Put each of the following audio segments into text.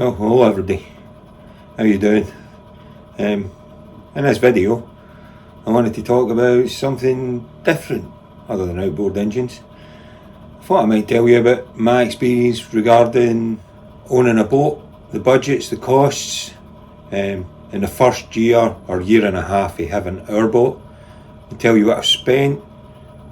Well, hello everybody. How you doing? In this video, I wanted to talk about something different other than outboard engines. I thought I might tell you about my experience regarding owning a boat, the budgets, the costs, in the first year or year and a half of having our boat, and tell you what I've spent,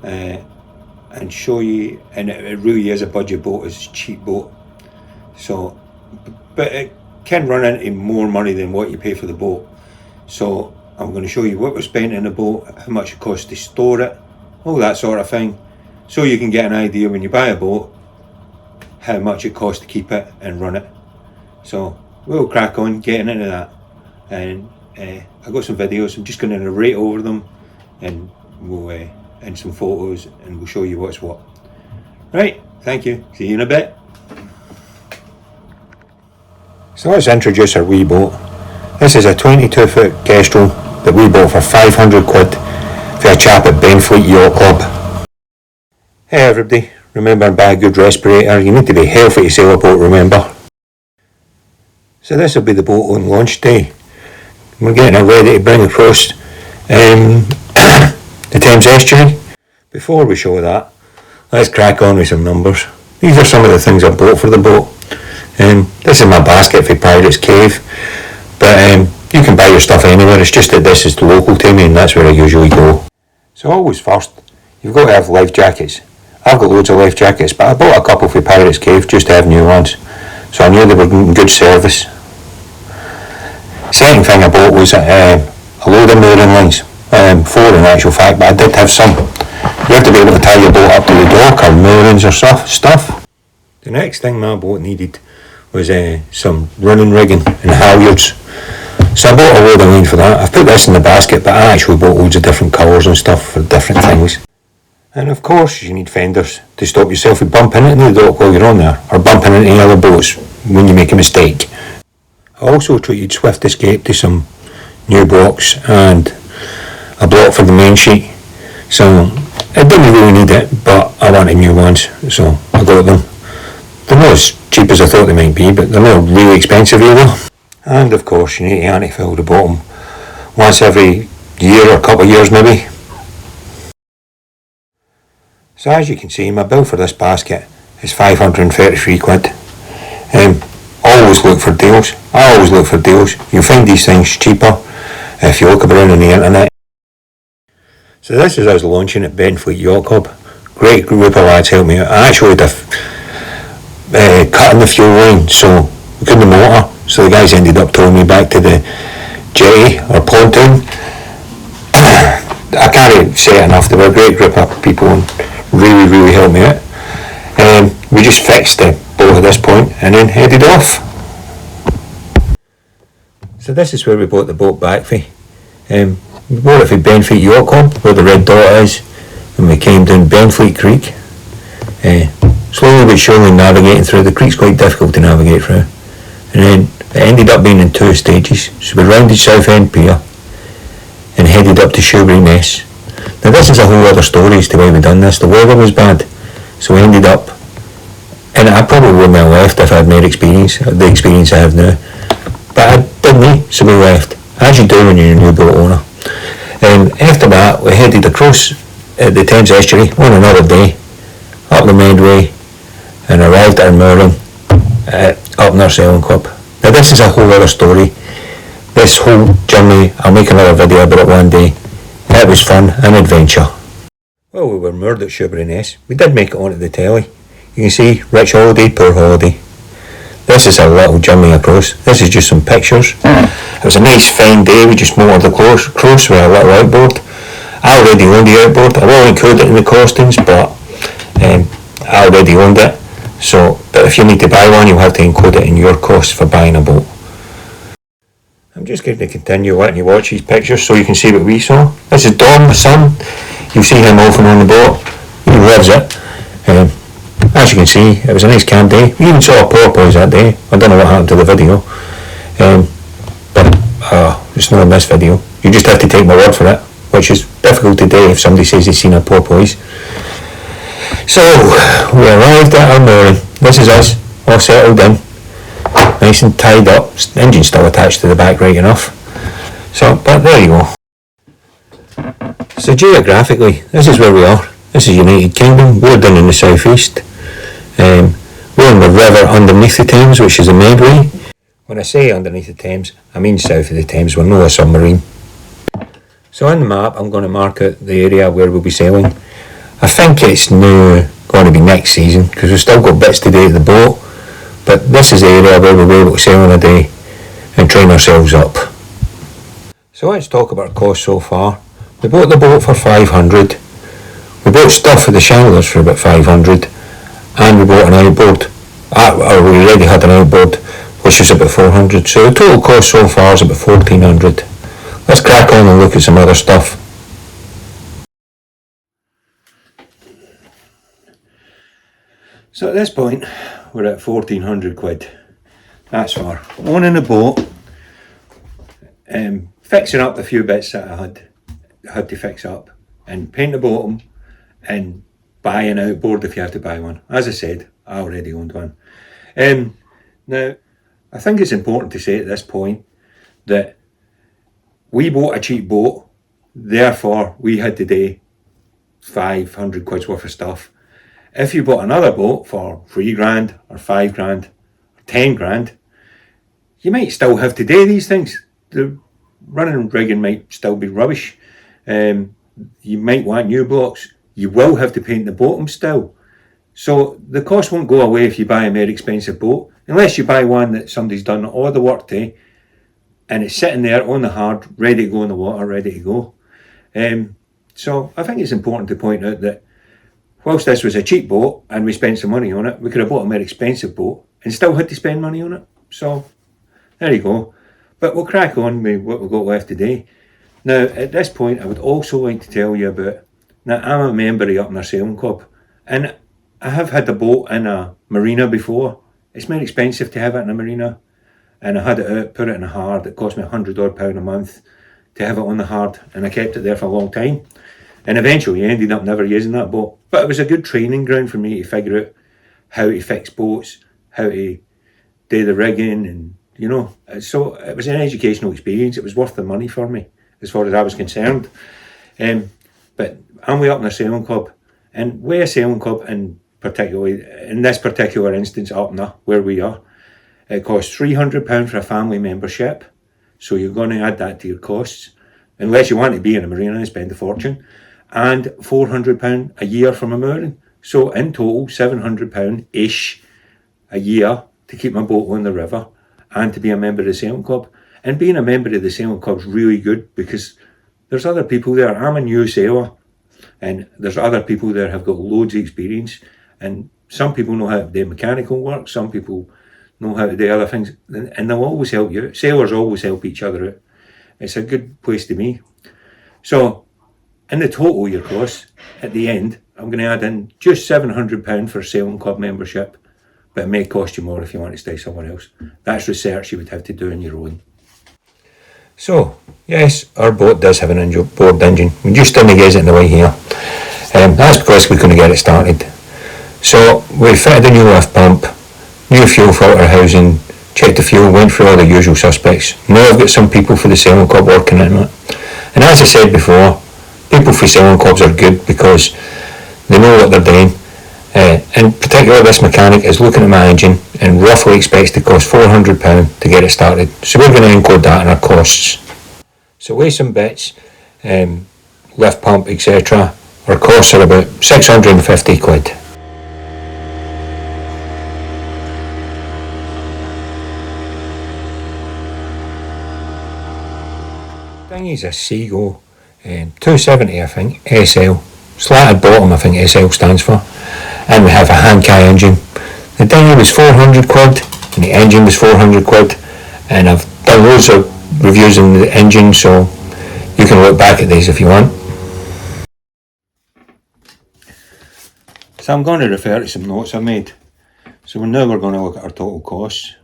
and show you, and it really is a budget boat, it's a cheap boat. So, but it can run into more money than what you pay for the boat. So I'm going to show you what we spent in the boat, how much it costs to store it, all that sort of thing, so you can get an idea when you buy a boat how much it costs to keep it and run it. So we'll crack on getting into that, and I've got some videos. I'm just going to narrate over them, and we'll and some photos, and we'll show you what's what. Right, thank you, see you in a bit. So let's introduce our wee boat. This is a 22-foot Kestrel that we bought for 500 quid for a chap at Benfleet Yacht Club. Hey everybody, remember to buy a good respirator. You need to be healthy to sail a boat, remember. So this will be the boat on launch day. We're getting it ready to bring across the Thames estuary. Before we show that, let's crack on with some numbers. These are some of the things I bought for the boat. This is my basket for Pirates Cave, but you can buy your stuff anywhere. It's just that this is local to me and that's where I usually go. So always first, you've got to have life jackets. I've got loads of life jackets, but I bought a couple for Pirates Cave just to have new ones, so I knew they were in good service. Second thing I bought was a load of mooring lines, 4 in actual fact, but I did have some. You have to be able to tie your boat up to the dock or moorings or stuff. The next thing my boat needed was some running rigging and halyards. So I bought a load of line for that. I've put this in the basket, but I actually bought loads of different colours and stuff for different things. And of course you need fenders to stop yourself from bumping into the dock while you're on there, or bumping into other boats when you make a mistake. I also treated Swift Escape to some new blocks and a block for the main sheet. So I didn't really need it, but I wanted new ones, so I got them. They're not as cheap as I thought they might be, but they're not really expensive either. And of course you need to anti-fill the bottom once every year or a couple of years maybe. So as you can see, my bill for this basket is 533 quid. Always look for deals. I always look for deals. You'll find these things cheaper if you look around on the internet. So this is us launching at Benfleet Yacht Club. Great group of lads helped me out. I actually had cutting the fuel line, so we couldn't motor. So the guys ended up towing me back to the jetty or pontoon. I can't say it enough. They were a great group of people and really helped me out. We just fixed the boat at this point and then headed off. So this is where we bought the boat back for. We bought it for Benfleet Yacht Club, where the red dot is, and we came down Benfleet Creek. Slowly but surely navigating through. The creek's quite difficult to navigate through. And then it ended up being in 2 stages. So we rounded Southend Pier and headed up to Shoebury Mess. Now this is a whole other story as to why we done this. The weather was bad, so we ended up, and I probably wouldn't have left if I had more experience, the experience I have now. But I didn't, so we left, as you do when you're a new boat owner. After that, we headed across the Thames estuary on another day, up the Medway, and arrived at our mooring up in our sailing club. Now this is a whole other story. This whole journey, I'll make another video about it one day. It was fun and adventure. Well, we were moored at Shoebury Ness. We did make it onto the telly. You can see rich holiday, poor holiday. This is our little journey across. This is just some pictures. It was a nice fine day. We just motored across with a little outboard. I already owned the outboard. I will include it in the costings, but I already owned it. So, but if you need to buy one, you'll have to include it in your cost for buying a boat. I'm just going to continue letting you watch these pictures so you can see what we saw. This is Dom, my son. You'll see him often on the boat. He loves it. As you can see, it was a nice camp day. We even saw a porpoise that day. I don't know what happened to the video. But it's not in this video. You just have to take my word for it, which is difficult to do if somebody says he's seen a porpoise. So, we arrived at our mooring. This is us, all settled in. nice and tied up. The engine's still attached to the back right enough. So, but there you go. So geographically, this is where we are. This is United Kingdom. We're down in the southeast. We're on the river underneath the Thames, which is the Medway. When I say underneath the Thames, I mean south of the Thames. We're not a submarine. So on the map, I'm going to mark out the area where we'll be sailing. I think it's now going to be next season, because we've still got bits to do at the boat. But this is the area where we'll be able to sail in a day and train ourselves up. So let's talk about costs so far. We bought the boat for 500. We bought stuff for the chandlers for about 500. And we bought an outboard. Or we already had an outboard, which is about 400. So the total cost so far is about 1400. Let's crack on and look at some other stuff. So at this point, we're at 1400 quid. That's for owning the boat, fixing up the few bits that I had to fix up, and paint the bottom, and buy an outboard if you have to buy one. As I said, I already owned one. Now, I think it's important to say at this point that we bought a cheap boat, therefore we had to do 500 quid's worth of stuff. If you bought another boat for 3 grand or 5 grand or 10 grand, you might still have to do these things. The running and rigging might still be rubbish. You might want new blocks. You will have to paint the bottom still. So the cost won't go away if you buy a more expensive boat, unless you buy one that somebody's done all the work to, and it's sitting there on the hard, ready to go in the water, ready to go. So I think it's important to point out that whilst this was a cheap boat and we spent some money on it, we could have bought a more expensive boat and still had to spend money on it. So there you go. But we'll crack on with what we've got left today. Now, at this point, I would also like to tell you about, now I'm a member of Up in our Sailing Club, and I have had the boat in a marina before. It's more expensive to have it in a marina, and I had it out, put it in a hard. It cost me £100 a month to have it on the hard, and I kept it there for a long time. And eventually I ended up never using that boat. But it was a good training ground for me to figure out how to fix boats, how to do the rigging, and you know. So it was an educational experience. It was worth the money for me, as far as I was concerned. But I'm way Up in the Sailing Club. And with a sailing club, in this particular instance, up in where we are, it costs £300 for a family membership. So you're going to add that to your costs, unless you want to be in a marina and spend a fortune. And £400 a year from a mooring. So in total, £700-ish a year to keep my boat on the river and to be a member of the sailing club. And being a member of the sailing club is really good because there's other people there. I'm a new sailor, and there's other people there who have got loads of experience. And some people know how to do mechanical work, some people know how to do other things, and they'll always help you out. Sailors always help each other out. It's a good place to be. So, in the total your costs, at the end, I'm going to add in just £700 for a sailing club membership, but it may cost you more if you want to stay somewhere else. That's research you would have to do on your own. So, yes, our boat does have an inboard engine. We just didn't get it in the way here. That's because we couldn't get it started. So, we fitted a new lift pump, new fuel filter housing, checked the fuel, went through all the usual suspects. Now I've got some people for the sailing club working in it. And as I said before, people for sailing clubs are good because they know what they're doing. In particular, this mechanic is looking at my engine and roughly expects to cost £400 to get it started. So we're going to encode that in our costs. So with some bits, lift pump, etc., our costs are about 650 quid. Thing is a Seagull 270, I think, SL. Slatted bottom, I think SL stands for. And we have a Hankai engine. The dinghy was 400 quid and the engine was 400 quid, and I've done loads of reviews on the engine, so you can look back at these if you want. So I'm going to refer to some notes I made. So now we're going to look at our total costs.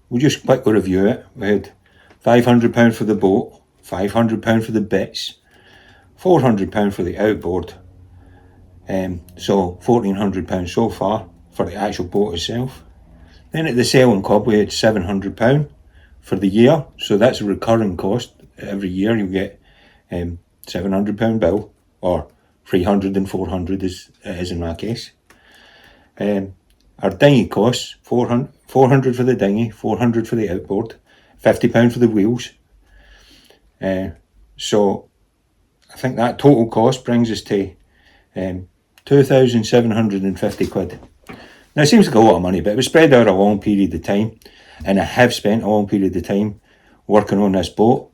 We'll just quickly review it. We had £500 for the boat, £500 for the bits, £400 for the outboard, so £1,400 so far for the actual boat itself. Then at the Sailing Club we had £700 for the year, so that's a recurring cost. Every year you get £700 bill, or 300 and 400 as it is in my case. Our dinghy costs 400 for the dinghy, 400 for the outboard, £50 for the wheels. So I think that total cost brings us to £2,750. Now it seems like a lot of money, but it was spread out a long period of time, and I have spent a long period of time working on this boat.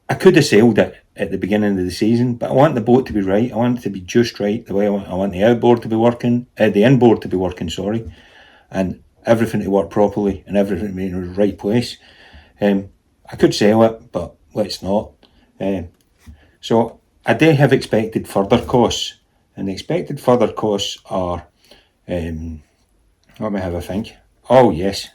I could have sailed it at the beginning of the season, but I want the boat to be right. I want it to be just right, the way I want the outboard to be working, the inboard to be working, and everything to work properly and everything to be in the right place. I could sail it, but let's not. So I do have expected further costs, and the expected further costs are, let me have a think. Oh yes,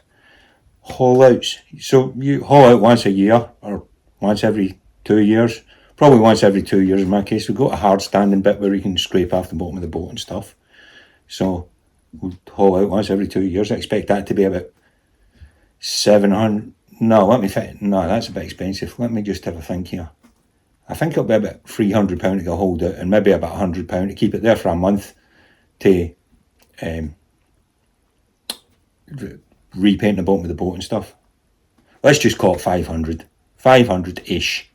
haul outs. So you haul out once a year or once every 2 years, probably once every 2 years in my case. We've got a hard standing bit where you can scrape off the bottom of the boat and stuff. So we'll haul out once every 2 years. I expect that to be about 700. No, let me think. No, that's a bit expensive. Let me just have a think here. I think it'll be about £300 to get hauled out, and maybe about £100 to keep it there for a month to repaint the bottom of the boat and stuff. Let's just call it 500-ish.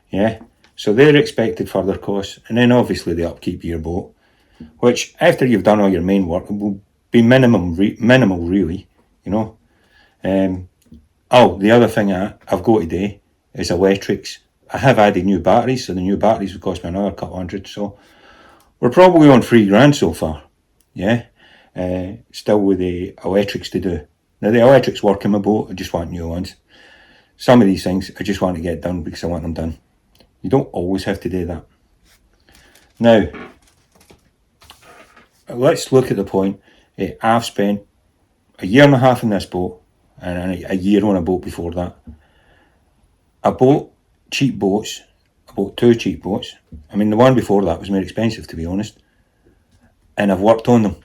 Yeah, so they're expected further costs, and then obviously the upkeep of your boat, which after you've done all your main work will be minimal really, you know. The other thing I've got today is electrics. I have added new batteries, so the new batteries will cost me another couple hundred, so we're probably on £3,000 so far. Yeah, still with the electrics to do. Now the electrics work in my boat, I just want new ones. Some of these things I just want to get done because I want them done. You don't always have to do that. Now, let's look at the point. I've spent a year and a half in this boat, and a year on a boat before that. I bought cheap boats. I bought 2 cheap boats. I mean, the one before that was more expensive, to be honest. And I've worked on them.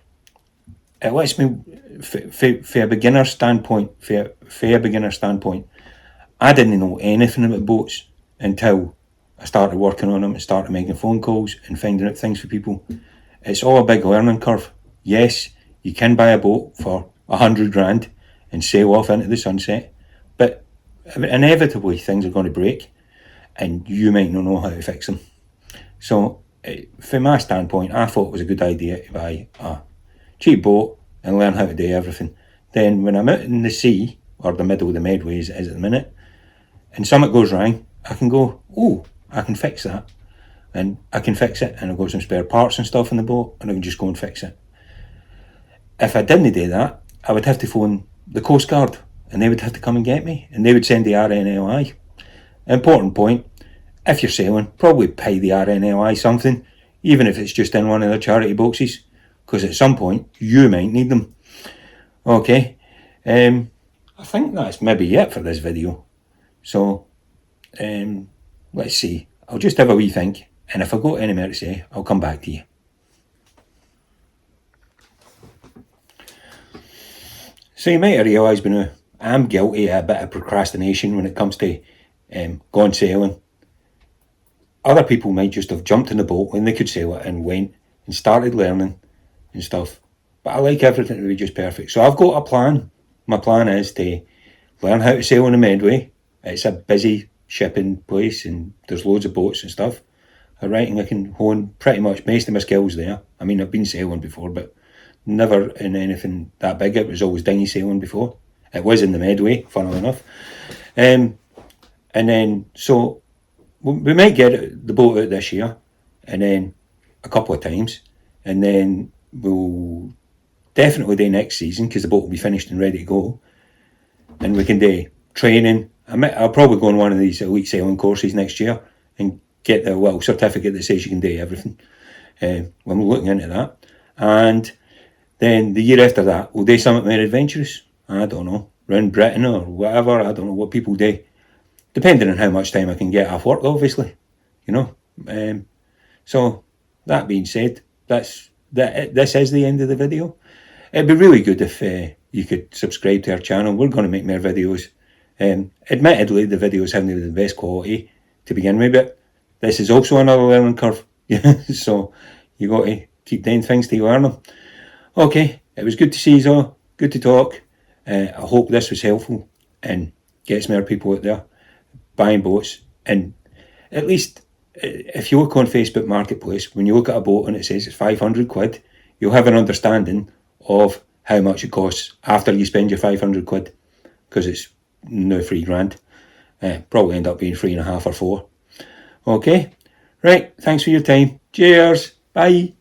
It lets me, for a beginner standpoint, I didn't know anything about boats until I started working on them and started making phone calls and finding out things for people. It's all a big learning curve. Yes, you can buy a boat for $100,000 and sail off into the sunset, but inevitably things are going to break, and you might not know how to fix them. So, from my standpoint, I thought it was a good idea to buy a cheap boat and learn how to do everything. Then when I'm out in the sea, or the middle of the Medway as it is at the minute, and something goes wrong, I can go, I can fix that. And I can fix it, and I've got some spare parts and stuff in the boat, and I can just go and fix it. If I didn't do that, I would have to phone the Coast Guard, and they would have to come and get me, and they would send the RNLI. Important point, if you're sailing, probably pay the RNLI something, even if it's just in one of their charity boxes, because at some point you might need them. Okay, I think that's maybe it for this video. So, let's see. I'll just have a wee think, and if I've got any more to say, I'll come back to you. So you might have realised by now, I'm guilty of a bit of procrastination when it comes to going sailing. Other people might just have jumped in the boat when they could sail it and went and started learning and stuff. But I like everything to be just perfect. So I've got a plan. My plan is to learn how to sail on the Medway. It's a busy shipping place and there's loads of boats and stuff. Alright, and I can hone pretty much most of my skills there. I mean, I've been sailing before, but never in anything that big. It was always dinghy sailing before. It was in the Medway, funnily enough. And then, so we might get the boat out this year, and then a couple of times, and then we'll definitely do next season because the boat will be finished and ready to go, and we can do training. I'll probably go on one of these elite sailing courses next year and get the little certificate that says you can do everything. When we're looking into that, and then the year after that we'll do something more adventurous. I don't know, around Britain or whatever. I don't know what people do, depending on how much time I can get off work, obviously, you know. So that being said, this is the end of the video. It'd be really good if you could subscribe to our channel. We're going to make more videos. Admittedly, the videos haven't been the best quality to begin with, but this is also another learning curve. So you got to keep doing things to learn them. Okay, it was good to see you all. Good to talk. I hope this was helpful and gets more people out there buying boats. And at least if you look on Facebook Marketplace, when you look at a boat and it says it's 500 quid, you'll have an understanding of how much it costs after you spend your 500 quid, because it's no £3,000. Probably end up being 3.5 or 4. Okay, right, thanks for your time. Cheers, bye.